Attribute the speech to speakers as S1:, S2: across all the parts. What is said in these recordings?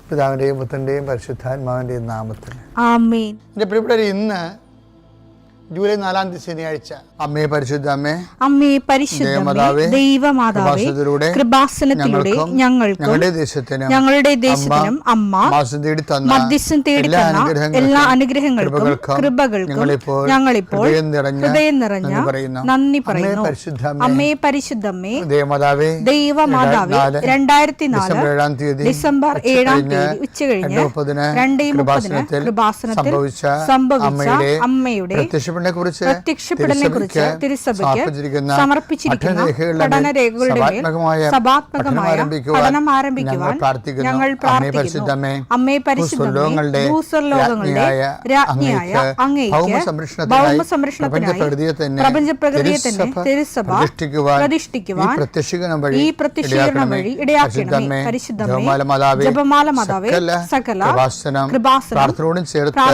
S1: പിതാവിൻ്റെയും പുത്രൻ്റെയും പരിശുദ്ധാത്മാവിൻ്റെയും നാമത്തിൽ
S2: ആമേൻ.
S1: എൻ്റെ പ്രിയപ്പെട്ടവരെ, ഇന്ന് ജൂലൈ 4 ശനിയാഴ്ച. അമ്മേ പരിശുദ്ധ അമ്മേ,
S2: അമ്മേ പരിശുദ്ധമേ, ദൈവമാതാവേ, കൃപാസനത്തിലൂടെ ഞങ്ങൾക്കും ഞങ്ങളുടെ ദേശത്തിനും അമ്മ മധ്യസ്ഥം തേടി തന്ന എല്ലാ അനുഗ്രഹങ്ങൾക്കും കൃപകൾക്കും ഞങ്ങളിപ്പോൾ ഹൃദയം നിറഞ്ഞ നന്ദി പറയുന്നു. അമ്മേ പരിശുദ്ധമേ, ദൈവമാതാവേ, 2004 ഡിസംബർ 7 ഉച്ചകഴിഞ്ഞ് 2:30 കൃപാസനത്തിൽ സംഭവിച്ച അമ്മയുടെ പ്രത്യക്ഷപ്പെടലിനെക്കുറിച്ച് തിരുസഭയ്ക്ക് സമർപ്പിച്ചിരിക്കുന്ന പഠനരേഖകളുടെ മേൽ സഭാത്മകമായ പഠനം ആരംഭിക്കുവാൻ ഞങ്ങൾ പ്രാർത്ഥിക്കുന്നു. അമ്മേ പരിശുദ്ധമേ, ഭൂസ്വർലോകങ്ങളുടെ രാജ്ഞിയായ അങ്ങേയ്ക്ക് ഭൗമസംരക്ഷണത്തിനായി പ്രപഞ്ചപ്രകൃതിയെ തന്നെ തിരുസഭ പ്രതിഷ്ഠിക്കുവാൻ ഈ പ്രത്യക്ഷീകരണം വഴി ഇടയാക്കണമേ. പരിശുദ്ധമേ, ജപമാല മാതാവേ, സകല കൃപാസനം പ്രാർത്ഥനയോടും ചേർത്ത്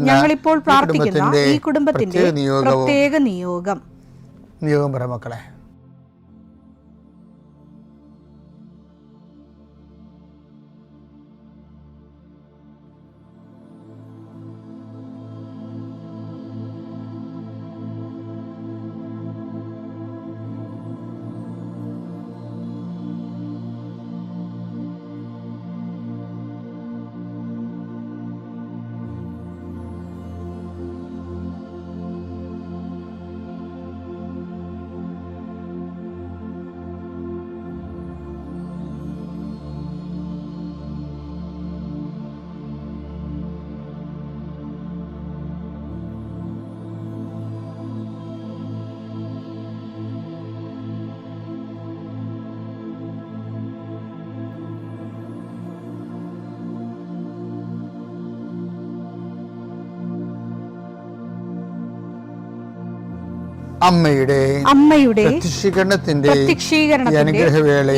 S2: ഞങ്ങളിപ്പോൾ പ്രാർത്ഥിക്കുന്ന ഈ കുടുംബത്തിന്റെ പ്രത്യേക നിയോഗം
S1: പറ മക്കളെ.
S2: അമ്മയുടെ
S1: പ്രത്യക്ഷീകരണത്തിന്റെ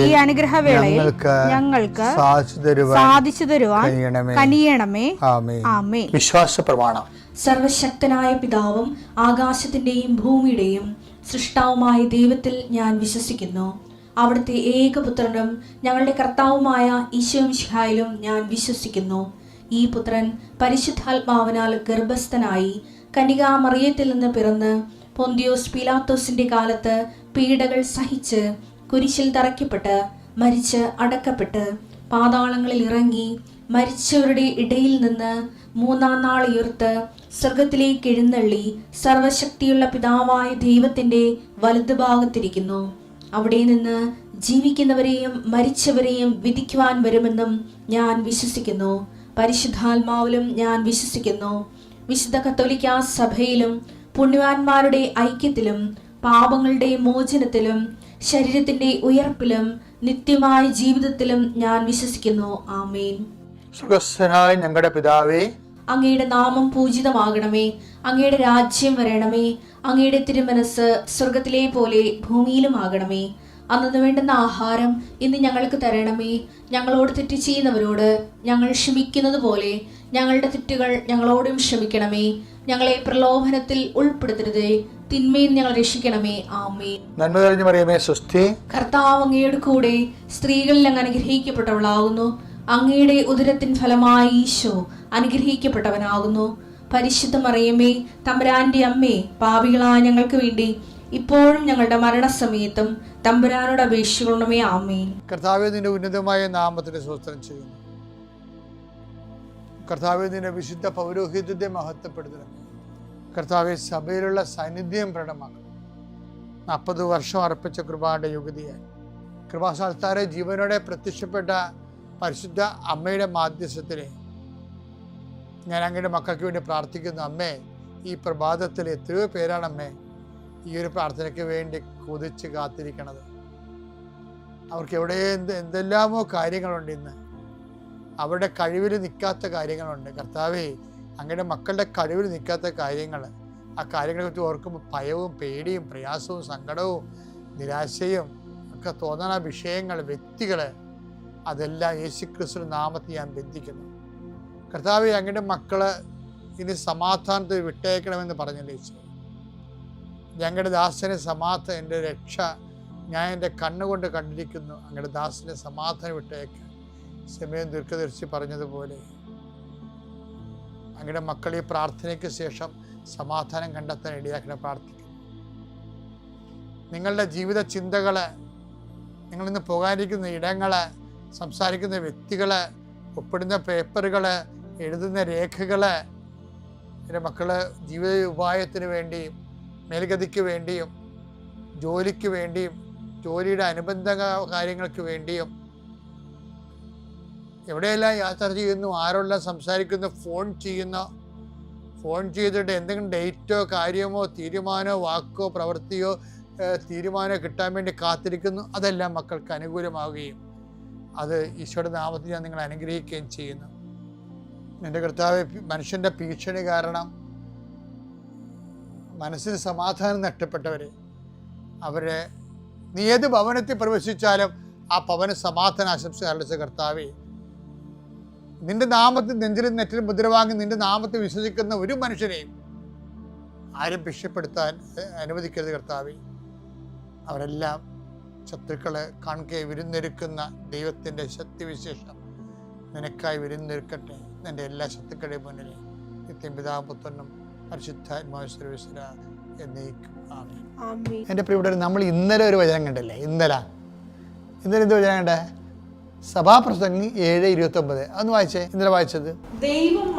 S2: ഈ അനുഗ്രഹവേളയിൽ ഞങ്ങൾക്ക് സാധിച്ചു തരുവാൻ കനിയണമേ. ആമേൻ.
S1: വിശ്വാസ പ്രമാണം.
S3: സർവശക്തനായ പിതാവും ആകാശത്തിന്റെയും ഭൂമിയുടെയും സൃഷ്ടാവുമായ ദൈവത്തിൽ ഞാൻ വിശ്വസിക്കുന്നു. അവിടുത്തെ ഏകപുത്രനും ഞങ്ങളുടെ കർത്താവുമായ ഈശോ മിശിഹായിലും ഞാൻ വിശ്വസിക്കുന്നു. ഈ പുത്രൻ പരിശുദ്ധാത്മാവിനാൽ ഗർഭസ്ഥനായി കന്യകാമറിയത്തിൽ നിന്ന് പിറന്ന് പൊന്തിയോസ് പീലാത്തോസിന്റെ കാലത്ത് പീഡകൾ സഹിച്ച് കുരിശിൽ തറയ്ക്കപ്പെട്ട് മരിച്ച് അടക്കപ്പെട്ട് പാതാളങ്ങളിൽ ഇറങ്ങി മരിച്ചവരുടെ ഇടയിൽ നിന്ന് 3-ാം നാൾ ഉയർത്ത് സ്വർഗത്തിലേക്ക് എഴുന്നള്ളി സർവശക്തിയുള്ള പിതാവായ ദൈവത്തിന്റെ വലതുഭാഗത്തിരിക്കുന്നു. അവിടെ നിന്ന് ജീവിക്കുന്നവരെയും മരിച്ചവരെയും വിധിക്കുവാൻ വരുമെന്നും ഞാൻ വിശ്വസിക്കുന്നു. പരിശുദ്ധാത്മാവിലും ഞാൻ വിശ്വസിക്കുന്നു. വിശുദ്ധ കത്തോലിക്കാ സഭയിലും പുണ്യവാന്മാരുടെ ഐക്യത്തിലും പാപങ്ങളുടെ മോചനത്തിലും ശരീരത്തിന്റെ ഉയർപ്പിലും നിത്യമായ ജീവിതത്തിലും ഞാൻ വിശ്വസിക്കുന്നു. ആമേൻ.
S1: സുഖസ്ഥനായ ഞങ്ങളുടെ പിതാവേ,
S3: അങ്ങയുടെ നാമം പൂജിതമാകണമേ. അങ്ങയുടെ രാജ്യം വരണമേ. അങ്ങയുടെ തിരുമനസ് സ്വർഗത്തിലെ പോലെ ഭൂമിയിലും ആകണമേ. അന്നു വേണ്ടുന്ന ആഹാരം ഇന്ന് ഞങ്ങൾക്ക് തരണമേ. ഞങ്ങളോട് തെറ്റ് ചെയ്യുന്നവരോട് ഞങ്ങൾ ക്ഷമിക്കുന്നത് പോലെ ഞങ്ങളുടെ തെറ്റുകൾ ഞങ്ങളോടും ക്ഷമിക്കണമേ. ഞങ്ങളെ പ്രലോഭനത്തിൽ ഉൾപ്പെടുത്തരുതേ, തിന്മയിൽ ഞങ്ങൾ രക്ഷിക്കണമേ. ആമേൻ.
S1: നന്മ നിറഞ്ഞ മറിയമേ, സ്വസ്തി.
S3: കർത്താവ് അങ്ങയുടെ കൂടെ സ്ത്രീകളിൽ അങ്ങ് അനുഗ്രഹിക്കപ്പെട്ടവളാകുന്നു. അങ്ങയുടെ ഉദരത്തിൻ ഫലമായി ഈശോ അനുഗ്രഹിക്കപ്പെട്ടവനാകുന്നു. പരിശുദ്ധ മറിയമേ, തമ്പുരാന്റെ അമ്മേ, പാപികളായ ഞങ്ങൾക്ക് വേണ്ടി ഇപ്പോഴും ഞങ്ങളുടെ മരണസമയത്തും തമ്പുരാനോട് അപേക്ഷിക്കണമേ. ആമേൻ.
S1: കർത്താവേ, നിന്റെ ഉന്നതമായ നാമത്തിന് സ്തോത്രം ചെയ്യുന്നു. കർത്താവേ, നിന്റെ വിശുദ്ധ പൗരോഹിത്യത്തെ മഹത്വപ്പെടുത്തണമേ. കർത്താവെ, സഭയിലുള്ള സാന്നിധ്യം പ്രകടമാക്കണം. 40 വർഷം അർപ്പിച്ച കൃപയുടെ യുഗതിയായി കൃപാസ്ഥാനത്താരെ ജീവനോടെ പ്രത്യക്ഷപ്പെട്ട പരിശുദ്ധ അമ്മയുടെ മാധ്യസ്ഥത്തിലെ ഞാൻ അങ്ങയുടെ മക്കൾക്ക് വേണ്ടി പ്രാർത്ഥിക്കുന്നു. അമ്മേ, ഈ പ്രഭാതത്തിൽ എത്രയോ പേരാണ് അമ്മേ ഈ ഒരു പ്രാർത്ഥനയ്ക്ക് വേണ്ടി കൊതിച്ച് കാത്തിരിക്കണത്. അവർക്ക് എവിടെ എന്തെല്ലാമോ കാര്യങ്ങളുണ്ട്. ഇന്ന് അവരുടെ കഴിവിൽ നിൽക്കാത്ത കാര്യങ്ങളുണ്ട്. കർത്താവേ, അങ്ങയുടെ മക്കളുടെ കഴിവിൽ നിൽക്കാത്ത കാര്യങ്ങൾ, ആ കാര്യങ്ങളെ കുറിച്ച് ഓർക്കുമ്പോൾ ഭയവും പേടിയും പ്രയാസവും സങ്കടവും നിരാശയും ഒക്കെ തോന്നുന്ന വിഷയങ്ങൾ, വ്യക്തികൾ, അതെല്ലാം യേശുക്രിസ്തുവിന്റെ നാമത്തിൽ ഞാൻ ബന്ധിക്കുന്നു. കർത്താവേ, അങ്ങയുടെ മക്കള് ഇനി സമാധാനത്തിൽ വിട്ടേക്കണമെന്ന് പറഞ്ഞല്ലോ യേശു. ഞങ്ങളുടെ ദാസനെ സമാധാനം, എൻ്റെ രക്ഷ ഞാൻ എൻ്റെ കണ്ണുകൊണ്ട് കണ്ടിരിക്കുന്നു. അങ്ങയുടെ ദാസനെ സമാധാനം വിട്ടേക്ക്. സമയം ദീർഘദർശി പറഞ്ഞതുപോലെ അങ്ങയുടെ മക്കൾ ഈ പ്രാർത്ഥനയ്ക്ക് ശേഷം സമാധാനം കണ്ടെത്താൻ ഇടയാക്കണം പ്രാർത്ഥിക്കുന്നു. നിങ്ങളുടെ ജീവിത ചിന്തകള്, നിങ്ങളിന്ന് പോകാനിരിക്കുന്ന ഇടങ്ങള്, സംസാരിക്കുന്ന വ്യക്തികള്, ഒപ്പിടുന്ന പേപ്പറുകള്, എഴുതുന്ന രേഖകള്, എൻ്റെ മക്കള് ജീവിത ഉപായത്തിന് വേണ്ടിയും മേൽഗതിക്ക് വേണ്ടിയും ജോലിക്ക് വേണ്ടിയും ജോലിയുടെ അനുബന്ധ കാര്യങ്ങൾക്ക് വേണ്ടിയും എവിടെയെല്ലാം യാത്ര ചെയ്യുന്നു, ആരോടെല്ലാം സംസാരിക്കുന്നു, ഫോൺ ചെയ്തിട്ട് എന്തെങ്കിലും ഡേറ്റോ കാര്യമോ തീരുമാനമോ വാക്കോ പ്രവൃത്തിയോ തീരുമാനമോ കിട്ടാൻ വേണ്ടി കാത്തിരിക്കുന്നു. അതെല്ലാം മക്കൾക്ക് അനുകൂലമാവുകയും അത് ഈശോയുടെ നാമത്തിൽ ഞാൻ നിങ്ങളെ അനുഗ്രഹിക്കുകയും ചെയ്യുന്നു. എൻ്റെ കർത്താവ്, മനുഷ്യൻ്റെ ഭീഷണി കാരണം മനസ്സിന് സമാധാനം നഷ്ടപ്പെട്ടവരെ, അവരെ നീ ഏത് ഭവനത്തിൽ പ്രവേശിച്ചാലും ആ ഭവന സമാധാന ആശംസ അറിയിച്ച കർത്താവേ, നിന്റെ നാമത്തിൽ നെഞ്ചിലും നെറ്റിലും മുദ്രവാങ്ങി നിന്റെ നാമത്തിൽ വിശ്വസിക്കുന്ന ഒരു മനുഷ്യനെയും ആരും ഭിക്ഷപ്പെടുത്താൻ അനുവദിക്കരുത് കർത്താവേ. അവരെല്ലാം ശത്രുക്കളെ കാൺകെ വിരുന്നൊരുക്കുന്ന ദൈവത്തിൻ്റെ ശക്തിവിശേഷം നിനക്കായി വിരുന്നൊരുക്കട്ടെ. നിന്റെ എല്ലാ ശത്രുക്കളുടെയും മുന്നിൽ നിത്യം പിതാപുത്രനും പരിശുദ്ധാത്മാവിശ്വര എന്നേക്കും ആമേൻ. എൻ്റെ പ്രിയപ്പെട്ടവർ, നമ്മൾ ഇന്നലെ ഒരു വചനം കണ്ടല്ലേ? ഇന്നലെ എന്ത് വചനം കണ്ടേ? സഭാപ്രസംഗി 7:29. അതൊന്ന് വായിച്ചേ. ഇന്നലെ വായിച്ചത്
S2: ദൈവം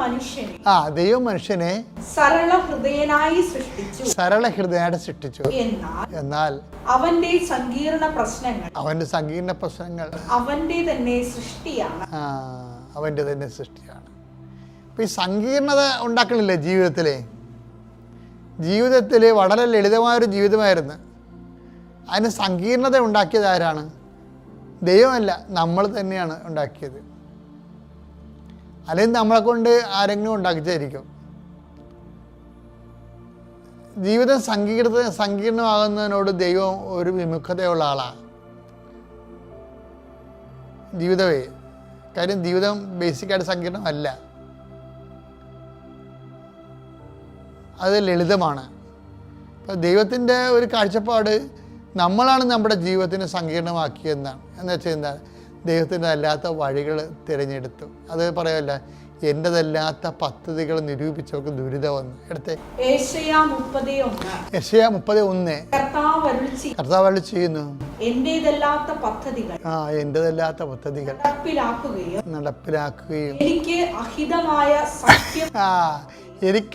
S2: മനുഷ്യനെ സരള ഹൃദയനായി സൃഷ്ടിച്ചു, എന്നാൽ അവന്റെ സങ്കീർണ പ്രശ്നങ്ങൾ അവന്റെ തന്നെ സൃഷ്ടിയാണ്.
S1: അപ്പൊ ഈ സങ്കീർണത ഉണ്ടാക്കണില്ലേ ജീവിതത്തില് വളരെ ലളിതമായൊരു ജീവിതമായിരുന്നു. അതിന് സങ്കീർണത ഉണ്ടാക്കിയത് ആരാണ്? ദൈവമല്ല, നമ്മൾ തന്നെയാണ് ഉണ്ടാക്കിയത്. അല്ലെങ്കിൽ നമ്മളെ കൊണ്ട് ആരെങ്കിലും ഉണ്ടാക്കിച്ചായിരിക്കും. ജീവിതം സങ്കീർണമാകുന്നതിനോട് ദൈവം ഒരു വിമുഖതയുള്ള ആളാണ്. ജീവിതമേ, കാര്യം ജീവിതം ബേസിക്കായിട്ട് സങ്കീർണമല്ല, അത് ലളിതമാണ്. അപ്പം ദൈവത്തിൻ്റെ ഒരു കാഴ്ചപ്പാട് നമ്മളാണ് നമ്മുടെ ജീവിതത്തിനെ സങ്കീർണമാക്കിയെന്നാണ്. എന്ന് വെച്ചാൽ എന്താ? ദൈവത്തിൻ്റെ അല്ലാത്ത വഴികൾ തിരഞ്ഞെടുത്തു. അത് പറയല്ല, എൻ്റെതല്ലാത്ത പദ്ധതികൾ നിരൂപിച്ചവർക്ക് ദുരിതമെന്ന്. എടുത്തേ
S2: യെശയ്യാ
S1: 30:1. കർത്താവ് അരുളി ചെയ്യുന്നു,
S2: എന്റേതല്ലാത്ത
S1: പദ്ധതികൾ നടപ്പിലാക്കുകയും
S2: എനിക്ക്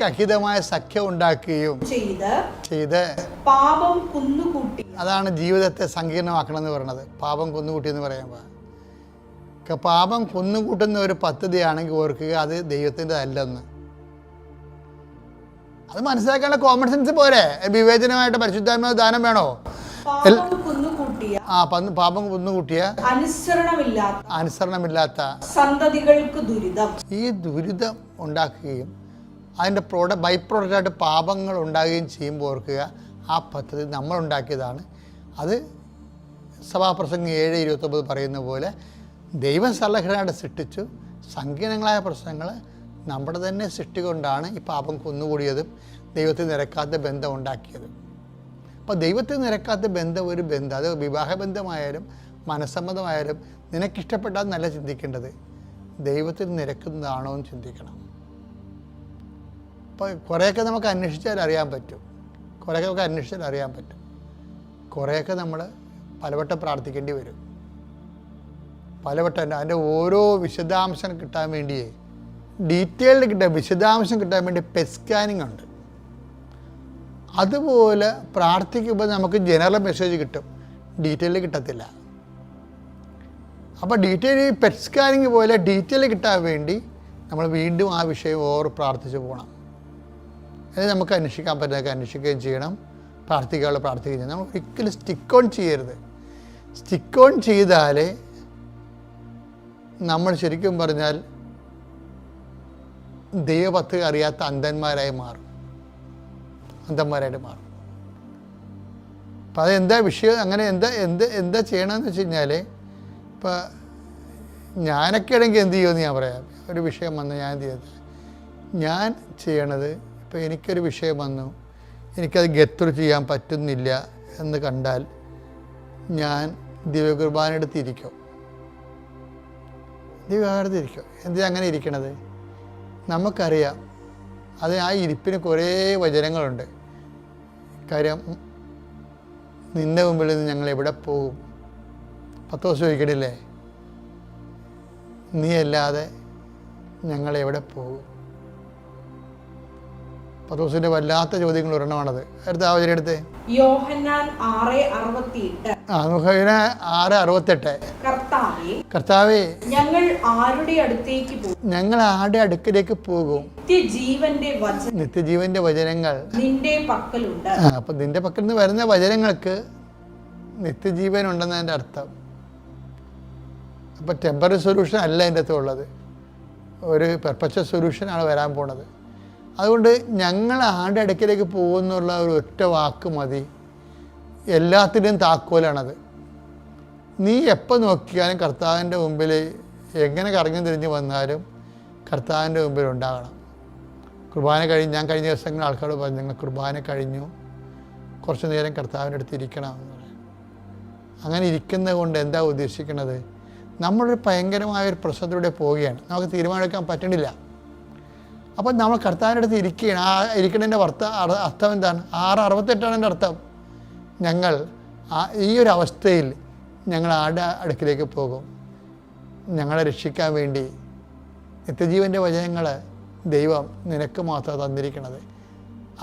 S2: അഹിതമായ സഖ്യം
S1: ഉണ്ടാക്കുകയും ചെയ്ത്
S2: പാപം കുന്നുകൂട്ടി.
S1: അതാണ് ജീവിതത്തെ സങ്കീർണമാക്കണം എന്ന് പറയുന്നത്. പാപം കുന്നുകൂട്ടി എന്ന് പറയുമ്പോൾ പാപം കുന്നുകൂട്ടുന്ന ഒരു പദ്ധതിയാണെങ്കിൽ ഓർക്കുക, അത് ദൈവത്തിൻ്റെ അല്ലെന്ന്. അത് മനസ്സിലാക്കാനുള്ള കോമൺ സെൻസ് പോരെ? വിവേചനമായിട്ട് പരിശുദ്ധാത്മാവ് ദാനം വേണോ? പാപം കുന്നുകൂട്ടിയ അനുസരണമില്ലാത്ത
S2: സന്തതികൾക്ക് ദുരിതം.
S1: ഈ ദുരിതം ഉണ്ടാക്കുകയും അതിൻ്റെ ബൈ പ്രോഡക്റ്റായിട്ട് പാപങ്ങൾ ഉണ്ടാകുകയും ചെയ്യുമ്പോൾ ഓർക്കുക, ആ പദ്ധതി നമ്മളുണ്ടാക്കിയതാണ്. അത് സഭാപ്രസംഗം 7:29 പറയുന്ന പോലെ ദൈവം സലഹനായിട്ട് സൃഷ്ടിച്ചു. സങ്കീർണങ്ങളായ പ്രശ്നങ്ങൾ നമ്മുടെ തന്നെ സൃഷ്ടി കൊണ്ടാണ് ഈ പാപം കുന്നുകൂടിയതും ദൈവത്തിൽ നിരക്കാത്ത ബന്ധം ഉണ്ടാക്കിയതും. അപ്പോൾ ദൈവത്തിൽ നിരക്കാത്ത ബന്ധം ഒരു ബന്ധം, അത് വിവാഹബന്ധമായാലും മനസ്സമ്മതമായാലും നിനക്കിഷ്ടപ്പെട്ടാൽ നല്ല ചിന്തിക്കേണ്ടത് ദൈവത്തിൽ നിരക്കുന്നതാണോ എന്ന് ചിന്തിക്കണം. അപ്പോൾ കുറേയൊക്കെ നമുക്ക് അന്വേഷിച്ചാൽ അറിയാൻ പറ്റും. കുറേയൊക്കെ നമ്മൾ പലവട്ടം പ്രാർത്ഥിക്കേണ്ടി വരും. അതിൻ്റെ ഓരോ വിശദാംശം കിട്ടാൻ വേണ്ടിയേ, വിശദാംശം കിട്ടാൻ വേണ്ടി പെറ്റ് സ്കാനിങ് ഉണ്ട്. അതുപോലെ പ്രാർത്ഥിക്കുമ്പോൾ നമുക്ക് ജനറൽ മെസ്സേജ് കിട്ടും, ഡീറ്റെയിൽ കിട്ടത്തില്ല. അപ്പോൾ പെറ്റ് സ്കാനിങ് പോലെ ഡീറ്റെയിൽ കിട്ടാൻ വേണ്ടി നമ്മൾ വീണ്ടും ആ വിഷയം പ്രാർത്ഥിച്ചു പോകണം. അത് നമുക്ക് അന്വേഷിക്കാൻ പറ്റുന്നതൊക്കെ അന്വേഷിക്കുകയും ചെയ്യണം, പ്രാർത്ഥിക്കുകയും ചെയ്യണം. നമ്മൾ ഒരിക്കലും സ്റ്റിക്ക് ഓൺ ചെയ്യരുത്. സ്റ്റിക്ക് ഓൺ ചെയ്താലേ നമ്മൾ ശരിക്കും പറഞ്ഞാൽ ദൈവപദ്ധതി അറിയാത്ത അന്ധന്മാരായിട്ട് മാറും. അപ്പം അതെന്താ വിഷയം? അങ്ങനെ എന്താ ചെയ്യണമെന്ന് വെച്ച് കഴിഞ്ഞാൽ, ഇപ്പം ഞാനൊക്കെ ആണെങ്കിൽ എന്ത് ചെയ്യുമെന്ന് ഞാൻ പറയാം. ഒരു വിഷയം വന്ന് ഞാൻ എന്ത് ചെയ്തത്, ഞാൻ ചെയ്യണത്, ഇപ്പോൾ എനിക്കൊരു വിഷയം വന്നു, എനിക്കത് ഗെറ്റ് ചെയ്യാൻ പറ്റുന്നില്ല എന്ന് കണ്ടാൽ ഞാൻ ദിവ്യകുർബാന എടുത്തിരിക്കും. ദൈവകാലത്ത് ഇരിക്കുക. എന്തിനാ അങ്ങനെ ഇരിക്കണത്? നമുക്കറിയാം അത് ആ ഇരിപ്പിന് കുറേ വചനങ്ങളുണ്ട്. കാര്യം നിൻ്റെ മുമ്പിൽ നിന്ന് ഞങ്ങൾ എവിടെ പോകും? പത്രോസ് ചോദിക്കണില്ലേ, നീ അല്ലാതെ ഞങ്ങൾ എവിടെ പോകും? പത്രോസിൻ്റെ വല്ലാത്ത ചോദ്യങ്ങൾ ഒരെണ്ണമാണത്. അടുത്ത ആ വചനം എടുത്ത്
S2: യോഹന്നാൻ 6:68.
S1: 6:68. കർത്താവേ,
S2: ഞങ്ങൾ ആരുടെ അടുത്തേക്ക് പോകും?
S1: ഞങ്ങൾ ആരുടെ അടുക്കിലേക്ക് പോകും? നിത്യജീവന്റെ വചനങ്ങൾ
S2: നിന്റെ പക്കലുണ്ട്.
S1: അപ്പം നിന്റെ പക്കൽ നിന്ന് വരുന്ന വചനങ്ങൾക്ക് നിത്യജീവൻ ഉണ്ടെന്നതിൻ്റെ അർത്ഥം. അപ്പം ടെമ്പററി സൊല്യൂഷൻ അല്ല അതിൻ്റെ അകത്ത് ഉള്ളത്, ഒരു പെർപ്പച്വൽ സൊല്യൂഷനാണ് വരാൻ പോണത്. അതുകൊണ്ട് ഞങ്ങൾ ആരുടെ അടുക്കിലേക്ക് പോകുന്നുള്ള ഒരു ഒറ്റ വാക്ക് മതി, എല്ലാത്തിൻ്റെയും താക്കോലാണത്. നീ എപ്പോൾ നോക്കിയാലും കർത്താവിൻ്റെ മുമ്പിൽ എങ്ങനെ കറങ്ങി തിരിഞ്ഞ് വന്നാലും കർത്താവിൻ്റെ മുമ്പിൽ ഉണ്ടാകണം. കുർബാന കഴിഞ്ഞ് ഞാൻ കഴിഞ്ഞ ദിവസങ്ങൾ ആൾക്കാരോട് പറഞ്ഞു, നിങ്ങൾ കുർബാന കഴിഞ്ഞു കുറച്ച് നേരം കർത്താവിൻ്റെ അടുത്ത് ഇരിക്കണം എന്ന് പറയും. അങ്ങനെ ഇരിക്കുന്നത് കൊണ്ട് എന്താ ഉദ്ദേശിക്കുന്നത്? നമ്മളൊരു ഭയങ്കരമായൊരു പ്രശ്നത്തിലൂടെ പോവുകയാണ്, നമുക്ക് തീരുമാനമെടുക്കാൻ പറ്റണില്ല. അപ്പം നമ്മൾ കർത്താവിൻ്റെ അടുത്ത് ഇരിക്കുകയാണ്. ആ ഇരിക്കുന്നതിൻ്റെ അർത്ഥം എന്താണ്? 6:68 എൻ്റെ അർത്ഥം. ഞങ്ങൾ ഈ ഒരു അവസ്ഥയിൽ ഞങ്ങൾ ആരുടെ അടുക്കിലേക്ക് പോകും? ഞങ്ങളെ രക്ഷിക്കാൻ വേണ്ടി നിത്യജീവൻ്റെ വചനങ്ങൾ ദൈവം നിനക്ക് മാത്രം തന്നിരിക്കുന്നത്.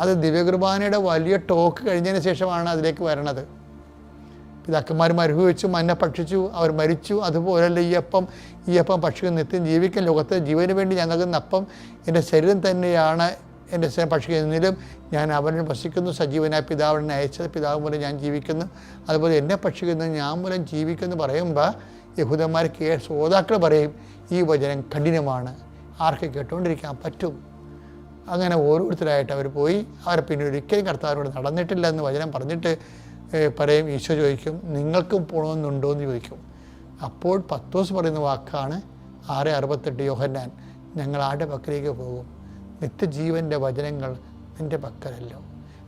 S1: അത് ദിവ്യകുർബാനയുടെ വലിയ ടോക്ക് കഴിഞ്ഞതിന് ശേഷമാണ് അതിലേക്ക് വരണത്. പിതാക്കന്മാർ മരുഭവിച്ചു, മന്ന ഭക്ഷിച്ചു, അവർ മരിച്ചു. അതുപോലല്ല ഈ അപ്പം ഭക്ഷിക്കുന്ന നിത്യം ജീവിക്കാൻ ലോകത്തെ ജീവന് വേണ്ടി ഞാൻ നൽകുന്ന അപ്പം എൻ്റെ ശരീരം തന്നെയാണ്. എൻ്റെ ശരീരം ഭക്ഷിക്കുന്നതിലും ഞാൻ അവനെ ഭക്ഷിക്കുന്നു. സജീവനായ പിതാവിനെ അയച്ചത്, പിതാവ് മൂലം ഞാൻ ജീവിക്കുന്നു. അതുപോലെ എന്നെ ഭക്ഷിക്കുന്നത് ഞാൻ മൂലം ജീവിക്കുന്നു പറയുമ്പോൾ യഹൂദന്മാർ ശ്രോതാക്കൾ പറയും, ഈ വചനം കഠിനമാണ്, ആർക്ക് കേട്ടുകൊണ്ടിരിക്കാൻ പറ്റും? അങ്ങനെ ഓരോരുത്തരായിട്ട് അവർ പോയി. അവരെ പിന്നെ ഒരിക്കലും കർത്താവിനോട് നടന്നിട്ടില്ല എന്ന് വചനം പറഞ്ഞിട്ട് പറയും. ഈശോ ചോദിക്കും, നിങ്ങൾക്കും പോകണമെന്നുണ്ടോ എന്ന് ചോദിക്കും. അപ്പോൾ പത്രോസ് പറയുന്ന വാക്കാണ് 6:68. യോഹന്നാൻ, ഞങ്ങൾ ആരുടെ പക്കലേക്ക് പോകും? നിത്യജീവൻ്റെ വചനങ്ങൾ നിൻ്റെ പക്കലല്ലോ.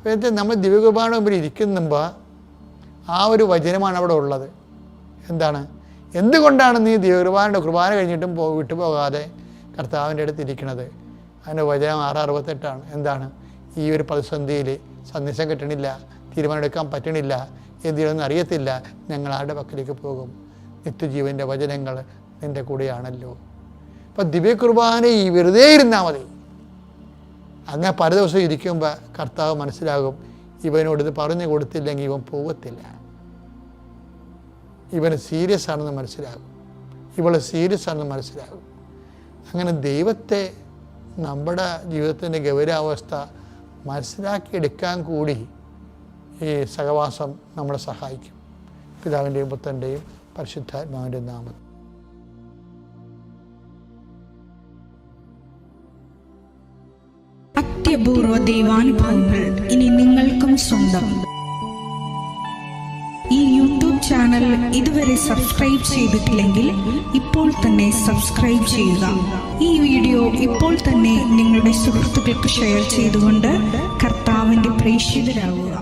S1: അതായത് നമ്മൾ ദിവ്യകുർബാന മുമ്പിൽ ഇരിക്കുമ്പോൾ ആ ഒരു വചനമാണ് അവിടെ ഉള്ളത്. എന്താണ്? എന്തുകൊണ്ടാണ് നീ കുർബാന കഴിഞ്ഞിട്ടും വിട്ടുപോകാതെ കർത്താവിൻ്റെ അടുത്ത് ഇരിക്കുന്നത്? അതിൻ്റെ വചനം 6:68. എന്താണ്? ഈ ഒരു പ്രതിസന്ധിയിൽ സന്ദേശം കിട്ടണില്ല, തീരുമാനമെടുക്കാൻ പറ്റണില്ല, എന്തിനൊന്നും അറിയത്തില്ല, ഞങ്ങൾ ആരുടെ പക്കലേക്ക് പോകും? നിത്യജീവൻ്റെ വചനങ്ങൾ നിൻ്റെ കൂടെയാണല്ലോ. അപ്പം ദിവ്യകുർബാന ഈ വെറുതെ ഇരുന്നാൽ മതി. അങ്ങനെ പല ദിവസം ഇരിക്കുമ്പോൾ കർത്താവ് മനസ്സിലാകും, ഇവനോട് ഇത് പറഞ്ഞു കൊടുത്തില്ലെങ്കിൽ ഇവൻ പോകത്തില്ല, ഇവന് സീരിയസ് ആണെന്ന് മനസ്സിലാകും, ഇവള് സീരിയസ് ആണെന്ന് മനസ്സിലാകും. അങ്ങനെ ദൈവത്തെ നമ്മുടെ ജീവിതത്തിൻ്റെ ഗൗരവാവസ്ഥ മനസ്സിലാക്കിയെടുക്കാൻ കൂടി ഈ സഹവാസം നമ്മളെ സഹായിക്കും. പിതാവിൻ്റെയും പുത്രൻ്റെയും പരിശുദ്ധാത്മാവിൻ്റെ നാമത്തിൽ.
S4: അത്യപൂർവ ദൈവാനുഭവങ്ങൾ ഇനി നിങ്ങൾക്കും സ്വന്തം. ഈ യൂട്യൂബ് ചാനൽ ഇതുവരെ സബ്സ്ക്രൈബ് ചെയ്തിട്ടില്ലെങ്കിൽ ഇപ്പോൾ തന്നെ സബ്സ്ക്രൈബ് ചെയ്യുക. ഈ വീഡിയോ ഇപ്പോൾ തന്നെ നിങ്ങളുടെ സുഹൃത്തുക്കൾക്ക് ഷെയർ ചെയ്തുകൊണ്ട് കർത്താവിൻ്റെ പ്രേക്ഷിതരാകുക.